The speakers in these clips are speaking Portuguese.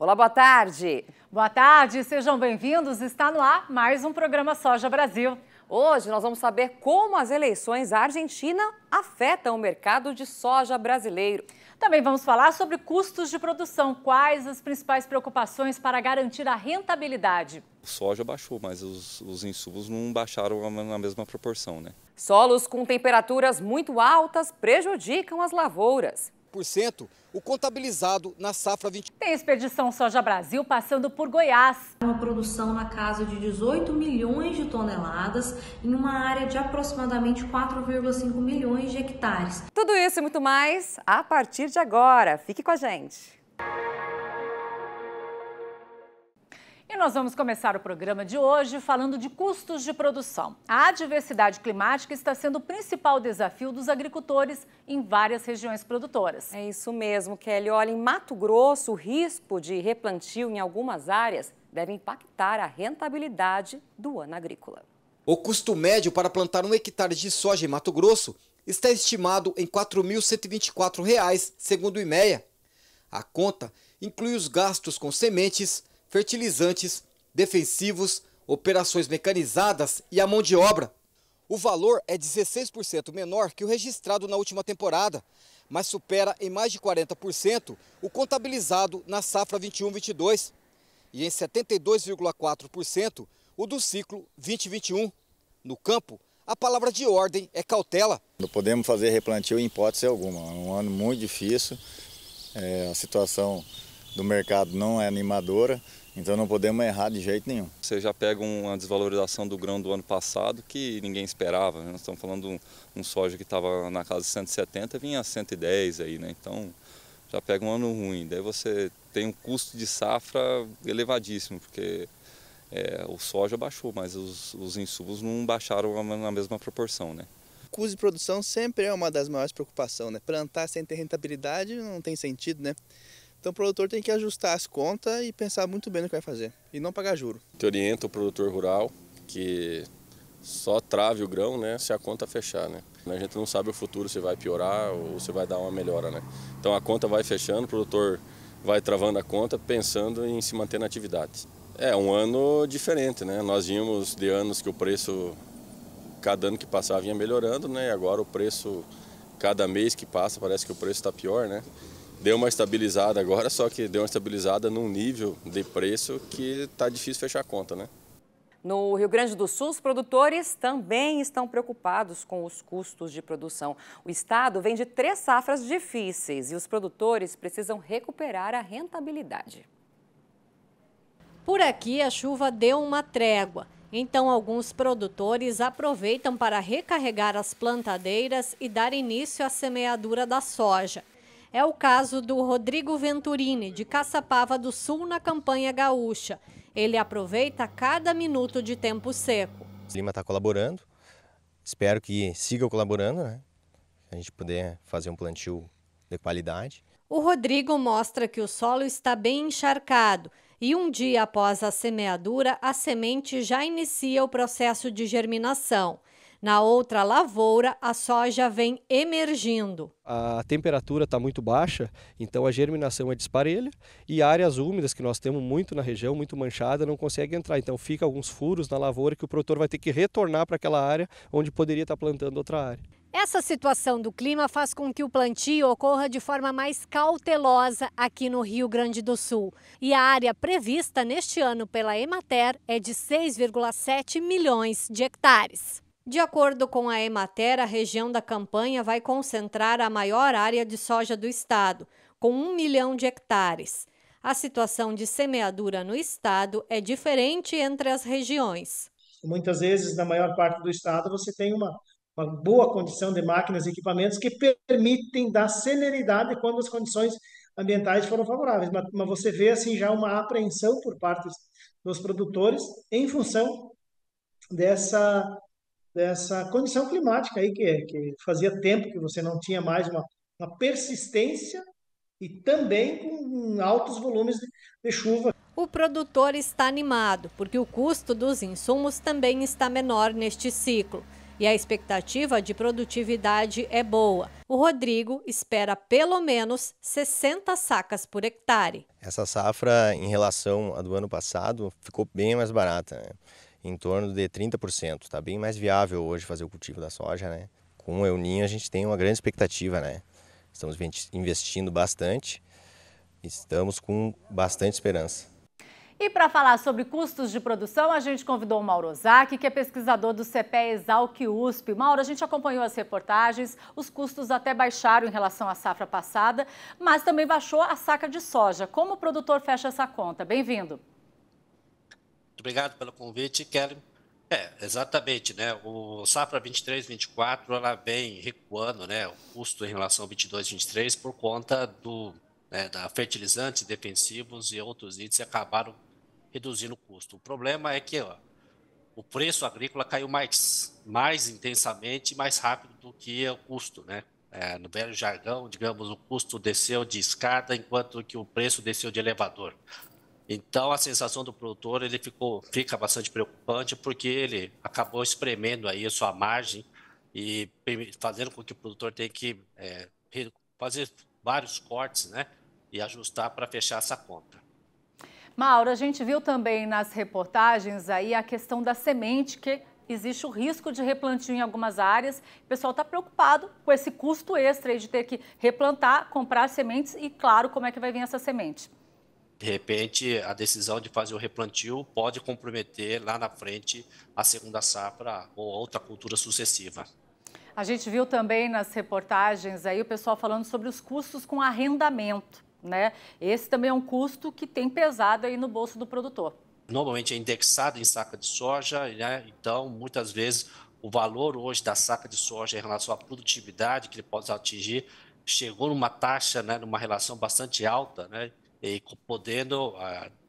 Olá, boa tarde. Boa tarde, sejam bem-vindos. Está no ar mais um programa Soja Brasil. Hoje nós vamos saber como as eleições à Argentina afetam o mercado de soja brasileiro. Também vamos falar sobre custos de produção. Quais as principais preocupações para garantir a rentabilidade? O soja baixou, mas os insumos não baixaram na mesma proporção, né? Solos com temperaturas muito altas prejudicam as lavouras. O contabilizado na safra 20. Tem Expedição Soja Brasil passando por Goiás. Uma produção na casa de 18 milhões de toneladas em uma área de aproximadamente 4,5 milhões de hectares. Tudo isso e muito mais a partir de agora. Fique com a gente. E nós vamos começar o programa de hoje falando de custos de produção. A adversidade climática está sendo o principal desafio dos agricultores em várias regiões produtoras. É isso mesmo, Kelly. Olha, em Mato Grosso, o risco de replantio em algumas áreas deve impactar a rentabilidade do ano agrícola. O custo médio para plantar 1 hectare de soja em Mato Grosso está estimado em R$ 4.124, segundo o IMEA. A conta inclui os gastos com sementes, fertilizantes, defensivos, operações mecanizadas e a mão de obra. O valor é 16% menor que o registrado na última temporada, mas supera em mais de 40% o contabilizado na safra 21-22 e em 72,4% o do ciclo 2021. No campo, a palavra de ordem é cautela. Não podemos fazer replantio em hipótese alguma, é um ano muito difícil, a situação do mercado não é animadora. Então não podemos errar de jeito nenhum. Você já pega uma desvalorização do grão do ano passado que ninguém esperava, né? Nós estamos falando de um soja que estava na casa de 170, vinha a 110 aí, né? Então já pega um ano ruim. Daí você tem um custo de safra elevadíssimo, porque o soja baixou, mas os insumos não baixaram na mesma proporção, né? O custo de produção sempre é uma das maiores preocupações, né? Plantar sem ter rentabilidade não tem sentido, né? Então o produtor tem que ajustar as contas e pensar muito bem no que vai fazer e não pagar juro. Te orienta o produtor rural que só trave o grão, né, se a conta fechar, né? A gente não sabe o futuro se vai piorar ou se vai dar uma melhora, né? Então a conta vai fechando, o produtor vai travando a conta pensando em se manter na atividade. É um ano diferente, né? Nós vínhamos de anos que o preço, cada ano que passava vinha melhorando, né? E agora o preço, cada mês que passa, parece que o preço está pior, né? Deu uma estabilizada agora, só que deu uma estabilizada num nível de preço que está difícil fechar a conta, né? No Rio Grande do Sul, os produtores também estão preocupados com os custos de produção. O estado vem de 3 safras difíceis e os produtores precisam recuperar a rentabilidade. Por aqui, a chuva deu uma trégua. Então, alguns produtores aproveitam para recarregar as plantadeiras e dar início à semeadura da soja. É o caso do Rodrigo Venturini, de Caçapava do Sul, na campanha gaúcha. Ele aproveita cada minuto de tempo seco. O clima está colaborando, espero que siga colaborando, né? A gente puder fazer um plantio de qualidade. O Rodrigo mostra que o solo está bem encharcado e um dia após a semeadura, a semente já inicia o processo de germinação. Na outra lavoura, a soja vem emergindo. A temperatura está muito baixa, então a germinação é disparelha e áreas úmidas que nós temos muito na região, muito manchada, não consegue entrar. Então fica alguns furos na lavoura que o produtor vai ter que retornar para aquela área onde poderia estar plantando outra área. Essa situação do clima faz com que o plantio ocorra de forma mais cautelosa aqui no Rio Grande do Sul. E a área prevista neste ano pela Emater é de 6,7 milhões de hectares. De acordo com a Emater, a região da campanha vai concentrar a maior área de soja do estado, com 1 milhão de hectares. A situação de semeadura no estado é diferente entre as regiões. Muitas vezes, na maior parte do estado, você tem uma boa condição de máquinas e equipamentos que permitem dar celeridade quando as condições ambientais foram favoráveis. Mas você vê assim, já uma apreensão por parte dos produtores em função dessa condição climática aí que fazia tempo que você não tinha mais uma persistência e também com altos volumes de chuva. O produtor está animado porque o custo dos insumos também está menor neste ciclo. e a expectativa de produtividade é boa. O Rodrigo espera pelo menos 60 sacas por hectare. Essa safra, em relação à do ano passado, ficou bem mais barata, né? Em torno de 30%. Está bem mais viável hoje fazer o cultivo da soja, né? Com o El Niño a gente tem uma grande expectativa, né? Estamos investindo bastante, estamos com bastante esperança. E para falar sobre custos de produção, a gente convidou o Mauro Ozaki, que é pesquisador do CPE Exalc USP. Mauro, a gente acompanhou as reportagens, os custos até baixaram em relação à safra passada, mas também baixou a saca de soja. Como o produtor fecha essa conta? Bem-vindo. Muito obrigado pelo convite, Kelly. Exatamente, né? O safra 23-24, ela vem recuando, né? O custo em relação ao 22-23 por conta da fertilizantes defensivos e outros itens acabaram reduzindo o custo. O problema é que o preço agrícola caiu mais intensamente e mais rápido do que o custo, né? No velho jargão, digamos, o custo desceu de escada, enquanto que o preço desceu de elevador. Então, a sensação do produtor fica bastante preocupante, porque ele acabou espremendo aí a sua margem e fazendo com que o produtor tenha que fazer vários cortes, né? E ajustar para fechar essa conta. Mauro, a gente viu também nas reportagens aí a questão da semente, que existe o risco de replantio em algumas áreas. O pessoal está preocupado com esse custo extra aí de ter que replantar, comprar sementes e, claro, como é que vai vir essa semente. De repente, a decisão de fazer o replantio pode comprometer lá na frente a segunda safra ou outra cultura sucessiva. A gente viu também nas reportagens aí o pessoal falando sobre os custos com arrendamento, né? Esse também é um custo que tem pesado aí no bolso do produtor. Normalmente é indexado em saca de soja, né? Então, muitas vezes, o valor hoje da saca de soja em relação à produtividade que ele pode atingir chegou numa taxa, né, numa relação bastante alta, né? E podendo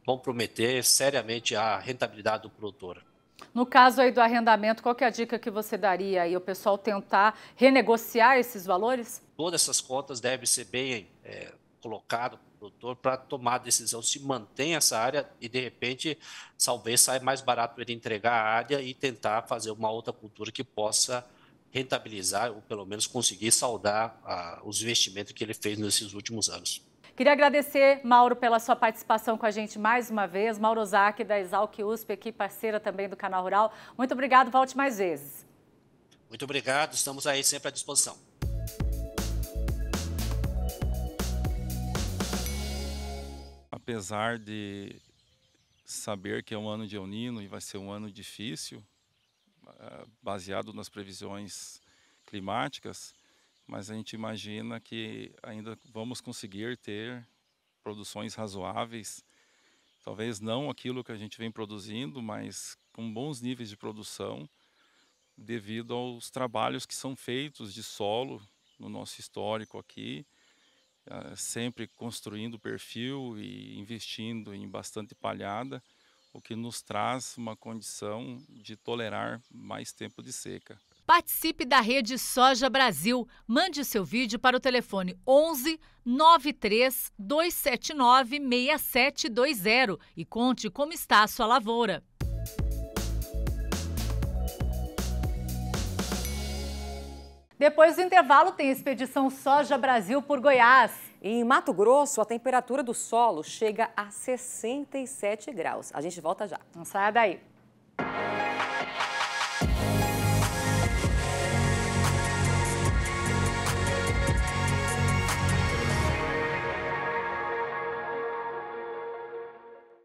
comprometer seriamente a rentabilidade do produtor. No caso aí do arrendamento, qual que é a dica que você daria aí? O pessoal tentar renegociar esses valores? Todas essas contas devem ser bem colocadas para o produtor para tomar a decisão se mantém essa área e, de repente, talvez saia mais barato ele entregar a área e tentar fazer uma outra cultura que possa rentabilizar ou, pelo menos, conseguir saldar os investimentos que ele fez nesses últimos anos. Queria agradecer, Mauro, pela sua participação com a gente mais uma vez. Mauro Ozaki, da Exalc USP, aqui parceira também do Canal Rural. Muito obrigado, volte mais vezes. Muito obrigado, estamos aí sempre à disposição. Apesar de saber que é um ano de El Niño e vai ser um ano difícil, baseado nas previsões climáticas, mas a gente imagina que ainda vamos conseguir ter produções razoáveis, talvez não aquilo que a gente vem produzindo, mas com bons níveis de produção, devido aos trabalhos que são feitos de solo no nosso histórico aqui, sempre construindo perfil e investindo em bastante palhada, o que nos traz uma condição de tolerar mais tempo de seca. Participe da Rede Soja Brasil. Mande seu vídeo para o telefone 11 93 279 6720 e conte como está a sua lavoura. Depois do intervalo, tem Expedição Soja Brasil por Goiás. Em Mato Grosso, a temperatura do solo chega a 67 graus. A gente volta já. Não saia daí.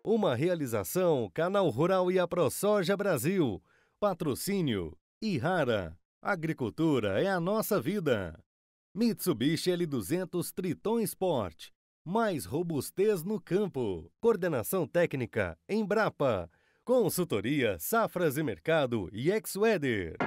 Uma realização Canal Rural e a ProSoja Brasil. Patrocínio Ihara. Agricultura é a nossa vida. Mitsubishi L200 Triton Sport. Mais robustez no campo. Coordenação técnica Embrapa. Consultoria Safras e Mercado e Ex-Weather.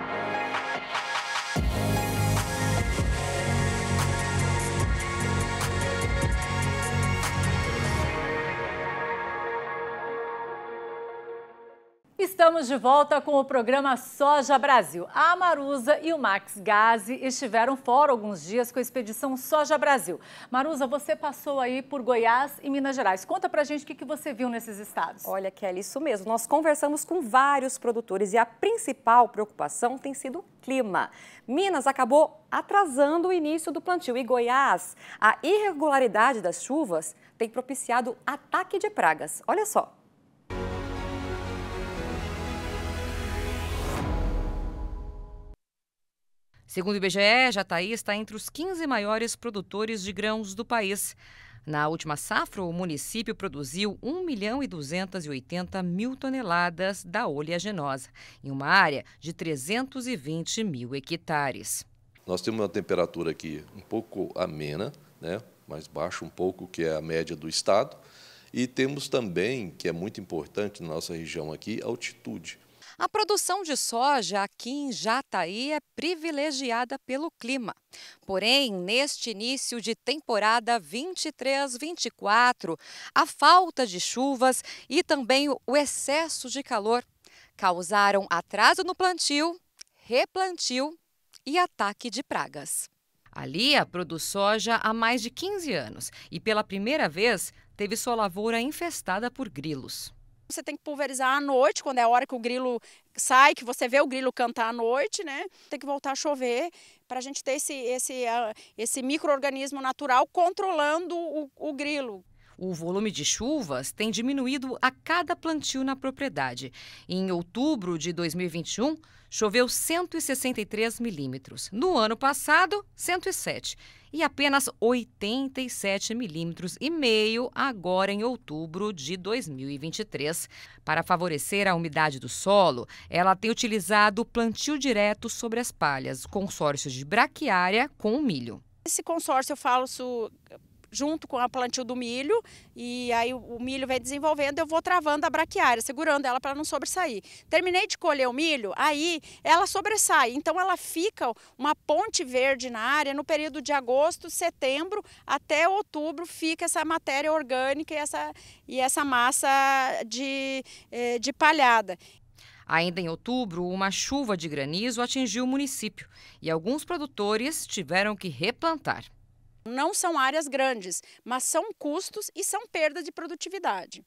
Estamos de volta com o programa Soja Brasil. A Maruza e o Max Gazi estiveram fora alguns dias com a expedição Soja Brasil. Maruza, você passou aí por Goiás e Minas Gerais. Conta pra gente o que você viu nesses estados. Olha, Kelly, isso mesmo. Nós conversamos com vários produtores e a principal preocupação tem sido o clima. Minas acabou atrasando o início do plantio e Goiás, a irregularidade das chuvas tem propiciado ataque de pragas. Olha só. Segundo o IBGE, Jataí está entre os 15 maiores produtores de grãos do país. Na última safra, o município produziu 1.280.000 toneladas da oleaginosa, em uma área de 320 mil hectares. Nós temos uma temperatura aqui um pouco amena, né? Mais baixa um pouco, que é a média do estado. E temos também, que é muito importante na nossa região aqui, a altitude. A produção de soja aqui em Jataí é privilegiada pelo clima. Porém, neste início de temporada 23-24, a falta de chuvas e também o excesso de calor causaram atraso no plantio, replantio e ataque de pragas. A Lia produz soja há mais de 15 anos e pela primeira vez teve sua lavoura infestada por grilos. Você tem que pulverizar à noite, quando é a hora que o grilo sai, que você vê o grilo cantar à noite, né? Tem que voltar a chover para a gente ter esse micro-organismo natural controlando o grilo. O volume de chuvas tem diminuído a cada plantio na propriedade. Em outubro de 2021, choveu 163 milímetros. No ano passado, 107. E apenas 87,5 milímetros agora em outubro de 2023. Para favorecer a umidade do solo, ela tem utilizado o plantio direto sobre as palhas, consórcio de braquiária com o milho. Esse consórcio eu faço junto com a plantio do milho, e aí o milho vem desenvolvendo, eu vou travando a braquiária, segurando ela para não sobressair. Terminei de colher o milho, aí ela sobressai, então ela fica uma ponte verde na área no período de agosto, setembro até outubro, fica essa matéria orgânica e essa massa de palhada. Ainda em outubro, uma chuva de granizo atingiu o município e alguns produtores tiveram que replantar. Não são áreas grandes, mas são custos e são perda de produtividade.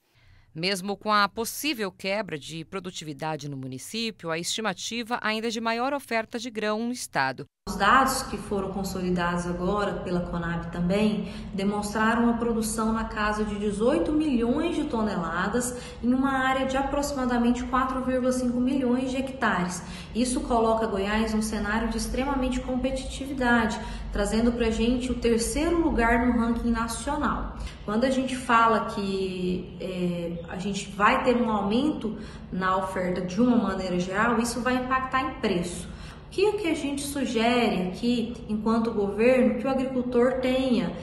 Mesmo com a possível quebra de produtividade no município, a estimativa ainda é de maior oferta de grão no estado. Os dados que foram consolidados agora pela Conab também demonstraram uma produção na casa de 18 milhões de toneladas em uma área de aproximadamente 4,5 milhões de hectares. Isso coloca Goiás num cenário de extremamente competitividade, trazendo para a gente o terceiro lugar no ranking nacional. Quando a gente fala que a gente vai ter um aumento na oferta de uma maneira geral, isso vai impactar em preço. O que a gente sugere aqui, enquanto governo, que o agricultor tenha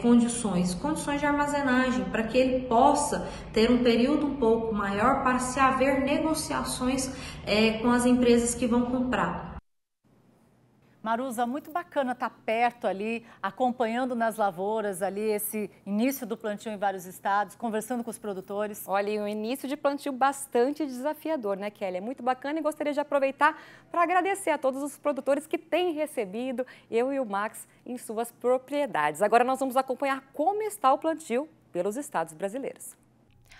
condições de armazenagem, para que ele possa ter um período um pouco maior para se haver negociações com as empresas que vão comprar. Maruza, muito bacana estar perto ali, acompanhando nas lavouras ali esse início do plantio em vários estados, conversando com os produtores. Olha, um início de plantio bastante desafiador, né, Kelly? É muito bacana e gostaria de aproveitar para agradecer a todos os produtores que têm recebido eu e o Max em suas propriedades. Agora nós vamos acompanhar como está o plantio pelos estados brasileiros.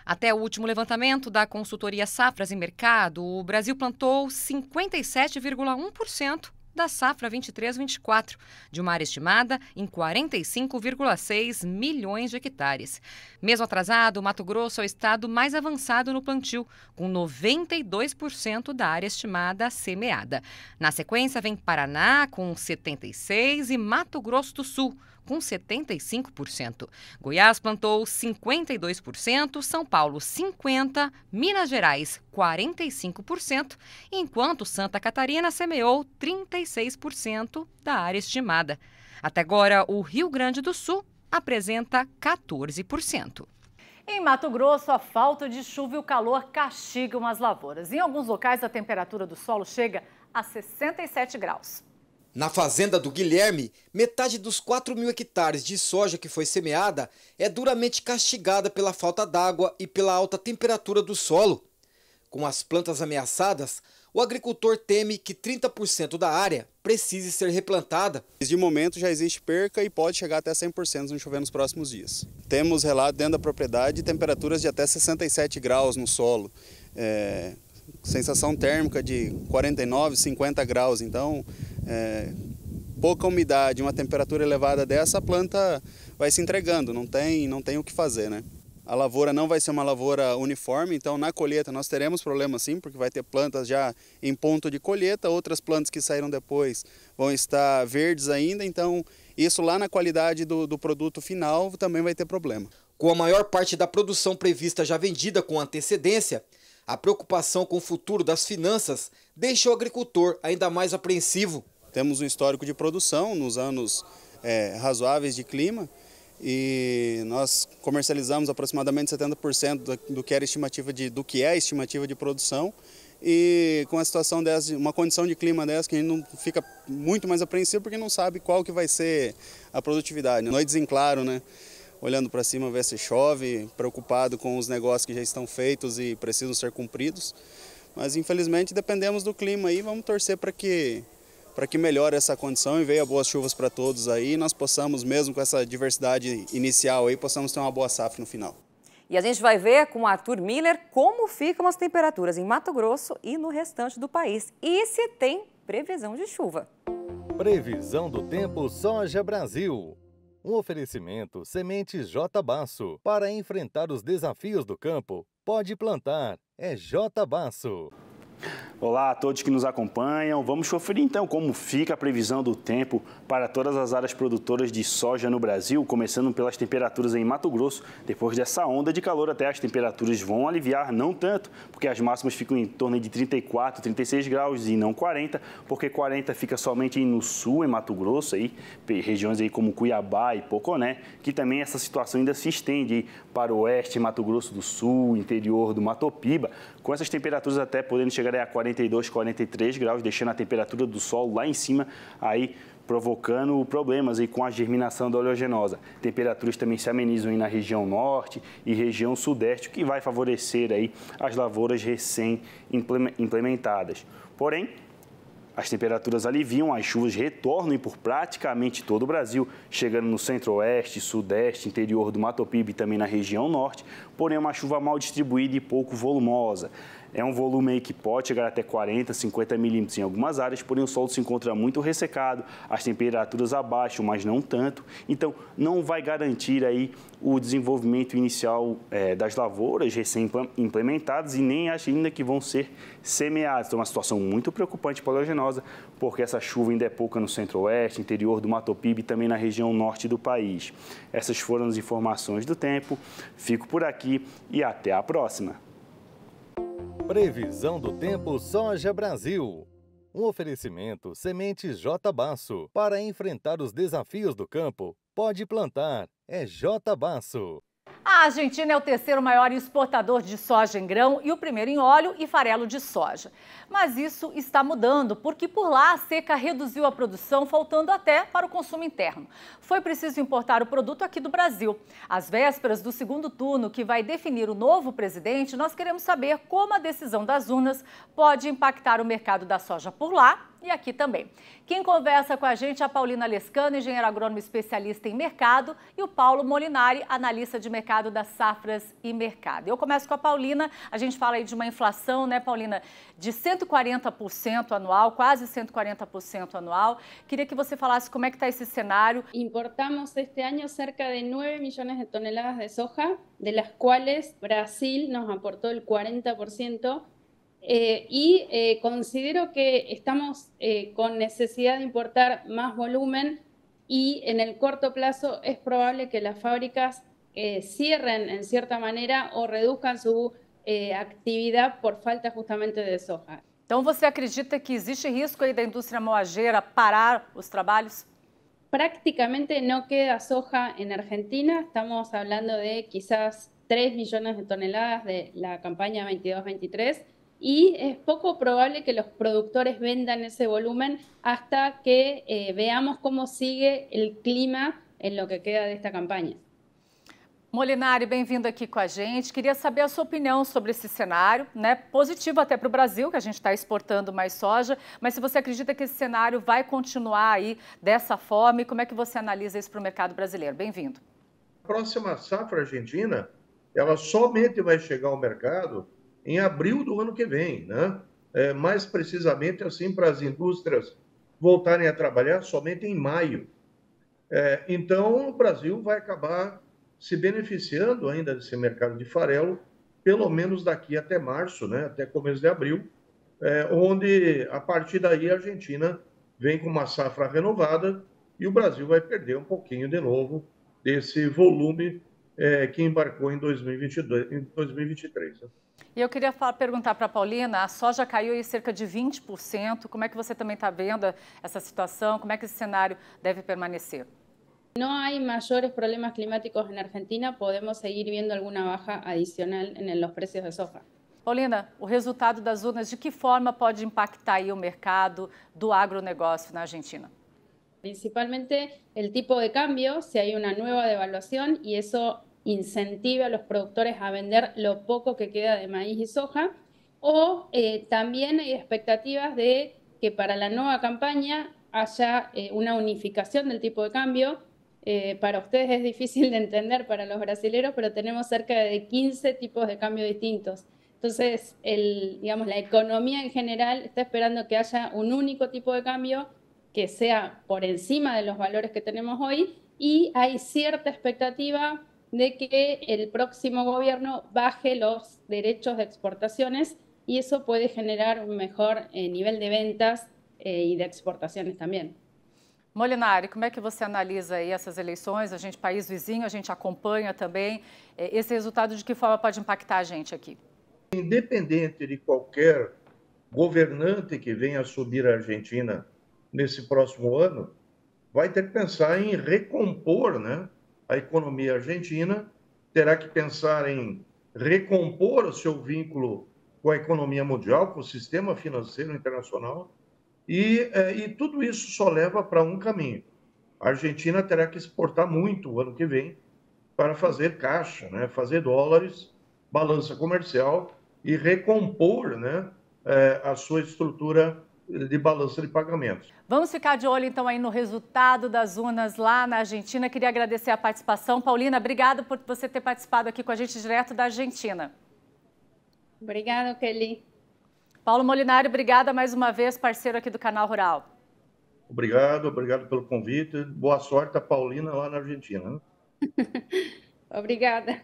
Até o último levantamento da consultoria Safras e Mercado, o Brasil plantou 57,1% da safra 23-24, de uma área estimada em 45,6 milhões de hectares. Mesmo atrasado, o Mato Grosso é o estado mais avançado no plantio, com 92% da área estimada semeada. Na sequência, vem Paraná, com 76%, e Mato Grosso do Sul, com 75%. Goiás plantou 52%, São Paulo 50%, Minas Gerais 45%, enquanto Santa Catarina semeou 36% da área estimada. Até agora, o Rio Grande do Sul apresenta 14%. Em Mato Grosso, a falta de chuva e o calor castigam as lavouras. Em alguns locais, a temperatura do solo chega a 67 graus. Na fazenda do Guilherme, metade dos 4 mil hectares de soja que foi semeada é duramente castigada pela falta d'água e pela alta temperatura do solo. Com as plantas ameaçadas, o agricultor teme que 30% da área precise ser replantada. De momento já existe perca e pode chegar até 100% se não chover nos próximos dias. Temos relato dentro da propriedade de temperaturas de até 67 graus no solo. Sensação térmica de 49, 50 graus. Então, pouca umidade, uma temperatura elevada dessa, a planta vai se entregando, não tem o que fazer, né? A lavoura não vai ser uma lavoura uniforme, então na colheita nós teremos problemas sim, porque vai ter plantas já em ponto de colheita, outras plantas que saíram depois vão estar verdes ainda, então isso lá na qualidade do produto final também vai ter problema. Com a maior parte da produção prevista já vendida com antecedência, a preocupação com o futuro das finanças deixa o agricultor ainda mais apreensivo. Temos um histórico de produção nos anos razoáveis de clima, e nós comercializamos aproximadamente 70% do que é a estimativa de produção, e com a situação dessa, uma condição de clima dessa, que a gente não fica muito mais apreensivo porque não sabe qual que vai ser a produtividade. Noites em claro, né? Olhando para cima ver se chove, preocupado com os negócios que já estão feitos e precisam ser cumpridos, mas infelizmente dependemos do clima aí, vamos torcer para que melhore essa condição e venha boas chuvas para todos aí, e nós possamos, mesmo com essa diversidade inicial aí, possamos ter uma boa safra no final. E a gente vai ver com o Arthur Miller como ficam as temperaturas em Mato Grosso e no restante do país. E se tem previsão de chuva. Previsão do tempo Soja Brasil. Um oferecimento Sementes J Basso. Para enfrentar os desafios do campo, pode plantar. É J Basso. Olá a todos que nos acompanham. Vamos conferir então como fica a previsão do tempo para todas as áreas produtoras de soja no Brasil, começando pelas temperaturas em Mato Grosso. Depois dessa onda de calor, até as temperaturas vão aliviar, não tanto, porque as máximas ficam em torno de 34, 36 graus e não 40, porque 40 fica somente no sul, em Mato Grosso, aí, regiões aí como Cuiabá e Poconé, que também essa situação ainda se estende aí para o oeste, Mato Grosso do Sul, interior do Matopiba, com essas temperaturas até podendo chegar a 42, 43 graus, deixando a temperatura do solo lá em cima, aí provocando problemas aí com a germinação da oleaginosa. Temperaturas também se amenizam aí na região norte e região sudeste, o que vai favorecer aí as lavouras recém-implementadas. Porém, as temperaturas aliviam, as chuvas retornam por praticamente todo o Brasil, chegando no centro-oeste, sudeste, interior do Matopiba e também na região norte, porém é uma chuva mal distribuída e pouco volumosa. É um volume aí que pode chegar até 40, 50 milímetros em algumas áreas, porém o solo se encontra muito ressecado, as temperaturas abaixo, mas não tanto, então não vai garantir aí o desenvolvimento inicial das lavouras recém-implementadas e nem ainda que vão ser semeadas. Então é uma situação muito preocupante para a oleaginosa, porque essa chuva ainda é pouca no centro-oeste, interior do Matopiba e também na região norte do país. Essas foram as informações do tempo, fico por aqui e até a próxima. Previsão do tempo Soja Brasil. Um oferecimento Sementes J Basso. Para enfrentar os desafios do campo, pode plantar. É J Basso. A Argentina é o terceiro maior exportador de soja em grão e o primeiro em óleo e farelo de soja. Mas isso está mudando, porque por lá a seca reduziu a produção, faltando até para o consumo interno. Foi preciso importar o produto aqui do Brasil. Às vésperas do segundo turno, que vai definir o novo presidente, nós queremos saber como a decisão das urnas pode impactar o mercado da soja por lá e aqui também. Quem conversa com a gente é a Paulina Lescano, engenheira agrônoma especialista em mercado, e o Paulo Molinari, analista de mercado das safras e mercado. Eu começo com a Paulina, a gente fala aí de uma inflação, né, Paulina, de 140% anual, quase 140% anual. Queria que você falasse como é que está esse cenário. Importamos este año cerca de 9 millones de toneladas de soja, de las cuales Brasil nos aportó el 40%. Considero que estamos con necesidad de importar más volumen y en el corto plazo es probable que las fábricas cierren en cierta manera o reduzcan su actividad por falta justamente de soja. Então você acredita que existe risco aí da indústria moageira parar os trabalhos? Prácticamente no queda soja en Argentina, estamos hablando de quizás 3 millones de toneladas de la campaña 22-23. Y es poco probable que los productores vendan ese volumen hasta que veamos cómo sigue el clima en lo que queda de esta campaña. Molinari, bem-vindo aqui com a gente. Queria saber a sua opinião sobre esse cenário, né? Positivo até para o Brasil, que a gente está exportando mais soja, mas se você acredita que esse cenário vai continuar aí dessa forma e como é que você analisa isso para o mercado brasileiro? Bem-vindo. A próxima safra argentina, ela somente vai chegar ao mercado em abril do ano que vem, né? Mais precisamente assim para as indústrias voltarem a trabalhar somente em maio. Então, o Brasil vai acabar se beneficiando ainda desse mercado de farelo, pelo menos daqui até março, né, até começo de abril, onde, a partir daí, a Argentina vem com uma safra renovada e o Brasil vai perder um pouquinho de novo desse volume que embarcou em 2022, em 2023. Né? E eu queria perguntar para a Paulina, a soja caiu em cerca de 20%, como é que você também está vendo essa situação, como é que esse cenário deve permanecer? No hay mayores problemas climáticos en Argentina, podemos seguir viendo alguna baja adicional en los precios de soja. Paulina, o resultado das urnas, de que forma pode impactar aí o mercado do agronegócio na Argentina? Principalmente el tipo de cambio, si hay una nueva devaluación y eso incentiva a los productores a vender lo poco que queda de maíz y soja, o también hay expectativas de que para la nueva campaña haya una unificación del tipo de cambio. Para ustedes es difícil de entender, para los brasileños, pero tenemos cerca de 15 tipos de cambio distintos. Entonces, digamos, la economía en general está esperando que haya un único tipo de cambio que sea por encima de los valores que tenemos hoy, y hay cierta expectativa de que el próximo gobierno baje los derechos de exportaciones y eso puede generar un mejor nivel de ventas y de exportaciones también. Molinari, como é que você analisa aí essas eleições? A gente, país vizinho, a gente acompanha também. Esse resultado, de que forma pode impactar a gente aqui? Independente de qualquer governante que venha assumir a Argentina nesse próximo ano, vai ter que pensar em recompor, né, a economia argentina, terá que pensar em recompor o seu vínculo com a economia mundial, com o sistema financeiro internacional, e tudo isso só leva para um caminho. A Argentina terá que exportar muito o ano que vem para fazer caixa, né? Fazer dólares, balança comercial e recompor, né, a sua estrutura de balança de pagamentos. Vamos ficar de olho então aí no resultado das urnas lá na Argentina. Queria agradecer a participação. Paulina, obrigada por você ter participado aqui com a gente direto da Argentina. Obrigada, Kelly. Paulo Molinari, obrigada mais uma vez, parceiro aqui do Canal Rural. Obrigado pelo convite. Boa sorte a Paulina lá na Argentina. Né? Obrigada.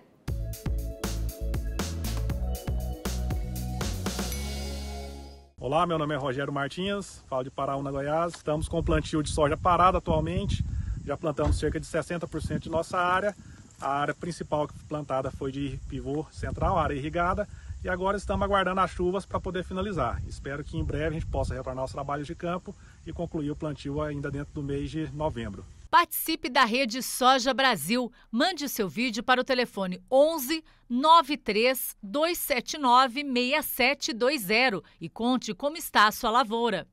Olá, meu nome é Rogério Martins, falo de Paraúna, Goiás. Estamos com o plantio de soja parado atualmente. Já plantamos cerca de 60% de nossa área. A área principal plantada foi de pivô central, área irrigada. E agora estamos aguardando as chuvas para poder finalizar. Espero que em breve a gente possa retornar aos trabalhos de campo e concluir o plantio ainda dentro do mês de novembro. Participe da Rede Soja Brasil. Mande o seu vídeo para o telefone 11 93 279 6720 e conte como está a sua lavoura.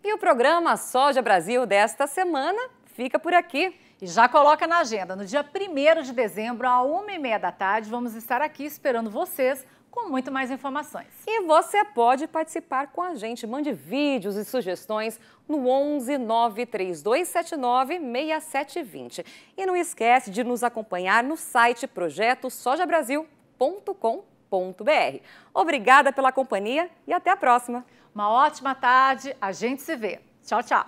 E o programa Soja Brasil desta semana fica por aqui. E já coloca na agenda, no dia 1º de dezembro, às 1h30 da tarde, vamos estar aqui esperando vocês com muito mais informações. E você pode participar com a gente. Mande vídeos e sugestões no 11 93279 6720. E não esquece de nos acompanhar no site projetosojabrasil.com.br. Obrigada pela companhia e até a próxima. Uma ótima tarde, a gente se vê. Tchau, tchau.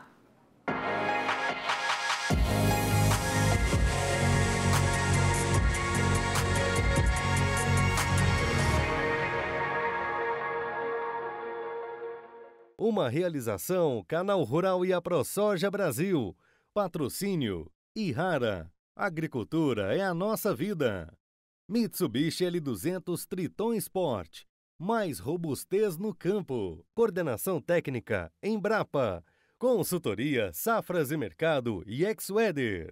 Uma realização Canal Rural e a ProSoja Brasil. Patrocínio Ihara. Agricultura é a nossa vida. Mitsubishi L200 Triton Sport. Mais robustez no campo. Coordenação técnica Embrapa. Consultoria Safras e Mercado e Ex-Weather.